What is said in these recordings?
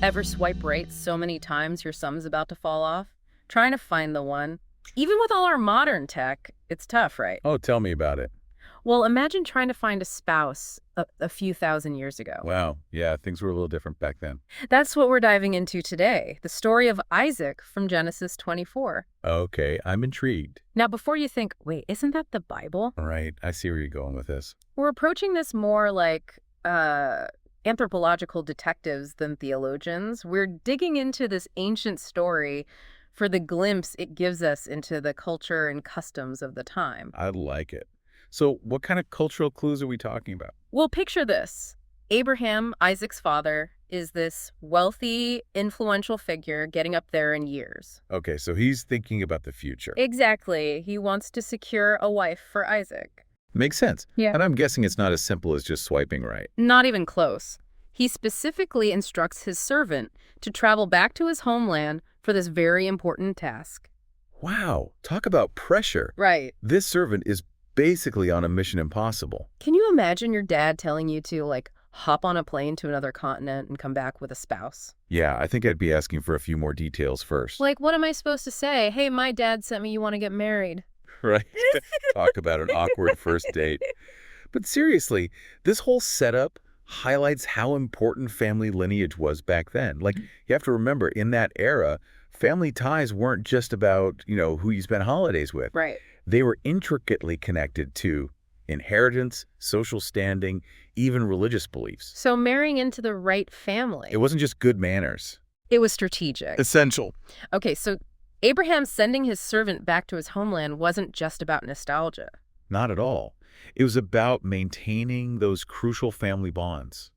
Ever swipe right so many times your thumb's about to fall off? Trying to find the one. Even with all our modern tech, it's tough, right? Oh, tell me about it. Well, imagine trying to find a spouse a few thousand years ago. Wow. Yeah, things were a little different back then. That's what we're diving into today, the story of Isaac from Genesis 24. Okay, I'm intrigued. Now, before you think, wait, isn't that the Bible? All right, I see where you're going with this. We're approaching this more like anthropological detectives than theologians. We're digging into this ancient story for the glimpse it gives us into the culture and customs of the time. I like it. So what kind of cultural clues are we talking about? Well, picture this. Abraham, Isaac's father, is this wealthy, influential figure getting up there in years. Okay, so he's thinking about the future. Exactly. He wants to secure a wife for Isaac. Makes sense. Yeah. And I'm guessing it's not as simple as just swiping right. Not even close. He specifically instructs his servant to travel back to his homeland for this very important task. Wow, talk about pressure. Right. This servant is basically on a mission impossible. Can you imagine your dad telling you to, hop on a plane to another continent and come back with a spouse? Yeah, I think I'd be asking for a few more details first. Like, what am I supposed to say? Hey, my dad sent me you want to get married. Right? Talk about an awkward first date. But seriously, this whole setup highlights how important family lineage was back then. Like, you have to remember, in that era, family ties weren't just about, who you spent holidays with. Right. They were intricately connected to inheritance, social standing, even religious beliefs. So marrying into the right family. It wasn't just good manners. It was strategic. Essential. Okay, so Abraham sending his servant back to his homeland wasn't just about nostalgia. Not at all. It was about maintaining those crucial family bonds.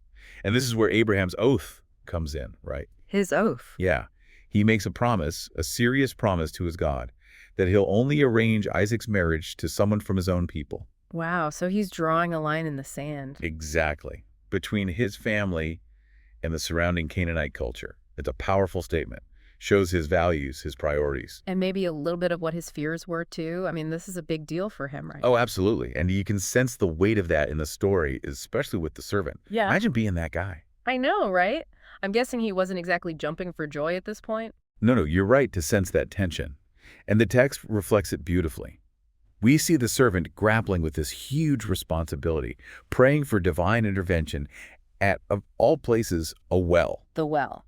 And this is where Abraham's oath comes in, right? His oath. Yeah. He makes a promise, a serious promise to his God, that he'll only arrange Isaac's marriage to someone from his own people. Wow, so he's drawing a line in the sand. Exactly. Between his family and the surrounding Canaanite culture. It's a powerful statement. Shows his values, his priorities. And maybe a little bit of what his fears were, too. I mean, this is a big deal for him, right? Oh, absolutely. And you can sense the weight of that in the story, especially with the servant. Yeah. Imagine being that guy. I know, right? I'm guessing he wasn't exactly jumping for joy at this point. No, you're right to sense that tension. And the text reflects it beautifully. We see the servant grappling with this huge responsibility, praying for divine intervention at, of all places, a well. The well.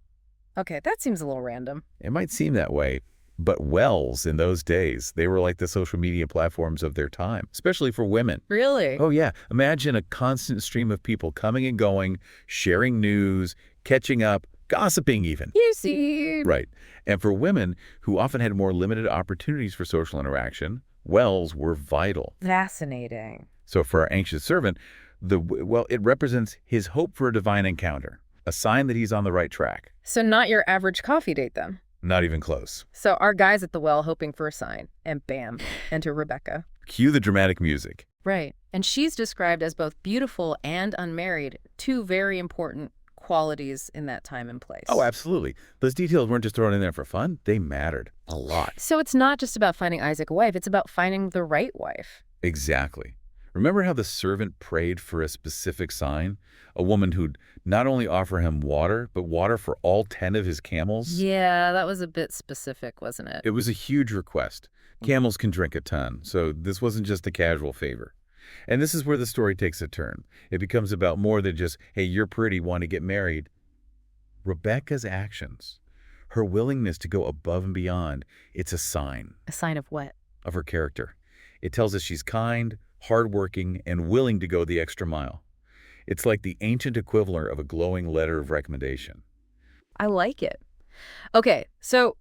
Okay, that seems a little random. It might seem that way, but wells in those days, they were like the social media platforms of their time, especially for women. Really? Oh, yeah. Imagine a constant stream of people coming and going, sharing news, catching up, gossiping even. You see. Right. And for women who often had more limited opportunities for social interaction, wells were vital. Fascinating. So for our anxious servant, it represents his hope for a divine encounter, a sign that he's on the right track. So not your average coffee date, then? Not even close. So our guy's at the well hoping for a sign, and bam, enter Rebecca. Cue the dramatic music. Right. And she's described as both beautiful and unmarried, two very important qualities in that time and place. Oh, absolutely. Those details weren't just thrown in there for fun. They mattered a lot. So it's not just about finding Isaac a wife, it's about finding the right wife. Exactly. Remember how the servant prayed for a specific sign? A woman who'd not only offer him water, but water for all 10 of his camels? Yeah, that was a bit specific, wasn't it? It was a huge request. Camels can drink a ton, so this wasn't just a casual favor. And this is where the story takes a turn. It becomes about more than just, hey, you're pretty, want to get married. Rebecca's actions, her willingness to go above and beyond, it's a sign. A sign of what? Of her character. It tells us she's kind, hardworking, and willing to go the extra mile. It's like the ancient equivalent of a glowing letter of recommendation. I like it. Okay, so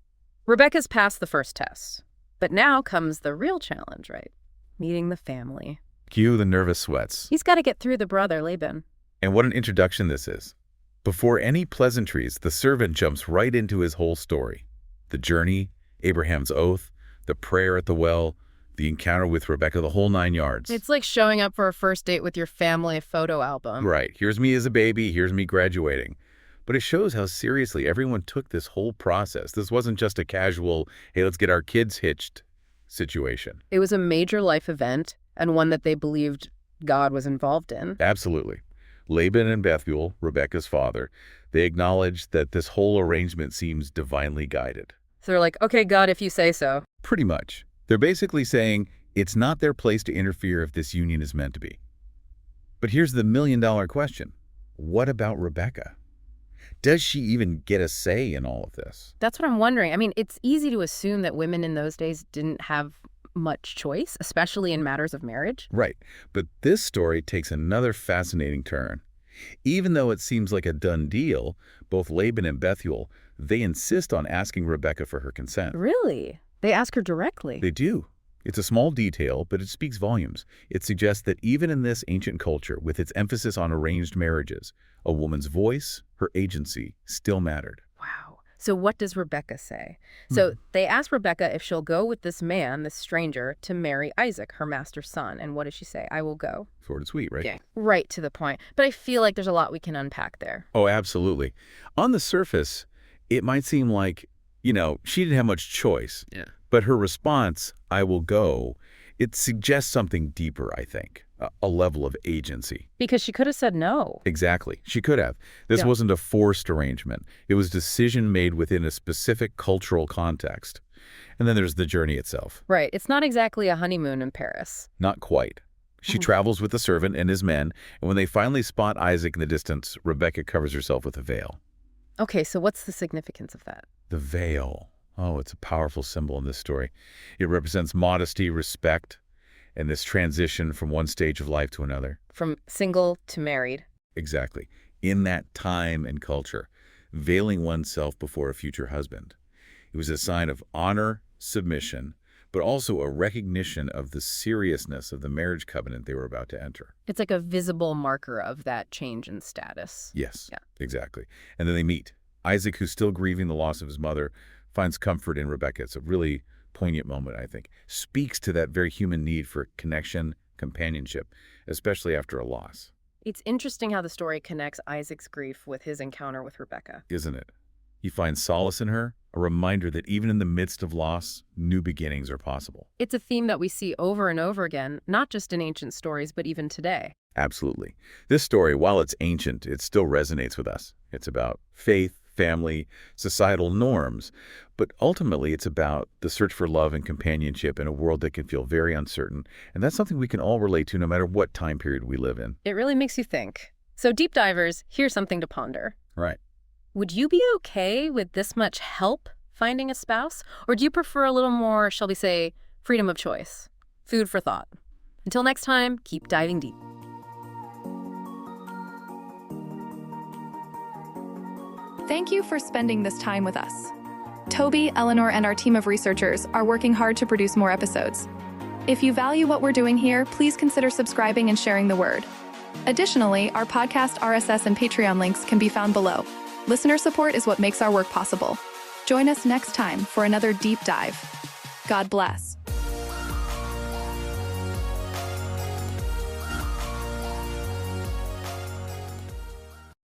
Rebecca's passed the first test. But now comes the real challenge, right? Meeting the family. Cue the nervous sweats. He's got to get through the brother, Laban. And what an introduction this is. Before any pleasantries, the servant jumps right into his whole story. The journey, Abraham's oath, the prayer at the well, the encounter with Rebecca, the whole 9 yards. It's like showing up for a first date with your family photo album. Right. Here's me as a baby. Here's me graduating. But it shows how seriously everyone took this whole process. This wasn't just a casual, hey, let's get our kids hitched situation. It was a major life event and one that they believed God was involved in. Absolutely. Laban and Bethuel, Rebekah's father, they acknowledge that this whole arrangement seems divinely guided. So they're like, okay, God, if you say so. Pretty much. They're basically saying it's not their place to interfere if this union is meant to be. But here's the million-dollar question. What about Rebekah? Does she even get a say in all of this? That's what I'm wondering. I mean, it's easy to assume that women in those days didn't have much choice, especially in matters of marriage. Right. But this story takes another fascinating turn. Even though it seems like a done deal, both Laban and Bethuel, they insist on asking Rebekah for her consent. Really? They ask her directly? They do. It's a small detail, but it speaks volumes. It suggests that even in this ancient culture, with its emphasis on arranged marriages, a woman's voice, her agency, still mattered. Wow. So what does Rebekah say? So they ask Rebekah if she'll go with this man, this stranger, to marry Isaac, her master's son. And what does she say? I will go. Short and sweet, right? Yeah, right to the point. But I feel like there's a lot we can unpack there. Oh, absolutely. On the surface, it might seem like, she didn't have much choice. Yeah. But her response, I will go, it suggests something deeper, I think, a level of agency. Because she could have said no. Exactly. She could have. This wasn't a forced arrangement. It was a decision made within a specific cultural context. And then there's the journey itself. Right. It's not exactly a honeymoon in Paris. Not quite. She travels with the servant and his men, and when they finally spot Isaac in the distance, Rebekah covers herself with a veil. Okay, so what's the significance of that? The veil. Oh, it's a powerful symbol in this story. It represents modesty, respect, and this transition from one stage of life to another. From single to married. Exactly. In that time and culture, veiling oneself before a future husband. It was a sign of honor, submission, but also a recognition of the seriousness of the marriage covenant they were about to enter. It's like a visible marker of that change in status. Yes, Yeah. exactly. And then they meet. Isaac, who's still grieving the loss of his mother, finds comfort in Rebekah. It's a really poignant moment, I think. Speaks to that very human need for connection, companionship, especially after a loss. It's interesting how the story connects Isaac's grief with his encounter with Rebekah. Isn't it? He finds solace in her, a reminder that even in the midst of loss, new beginnings are possible. It's a theme that we see over and over again, not just in ancient stories, but even today. Absolutely. This story, while it's ancient, it still resonates with us. It's about faith, family, societal norms, but ultimately it's about the search for love and companionship in a world that can feel very uncertain, and that's something we can all relate to no matter what time period we live in. It really makes you think. So deep divers, here's something to ponder. Right. Would you be okay with this much help finding a spouse? Or do you prefer a little more, shall we say, freedom of choice? Food for thought. Until next time, keep diving deep. Thank you for spending this time with us. Toby, Eleanor, and our team of researchers are working hard to produce more episodes. If you value what we're doing here, please consider subscribing and sharing the word. Additionally, our podcast, RSS, and Patreon links can be found below. Listener support is what makes our work possible. Join us next time for another deep dive. God bless.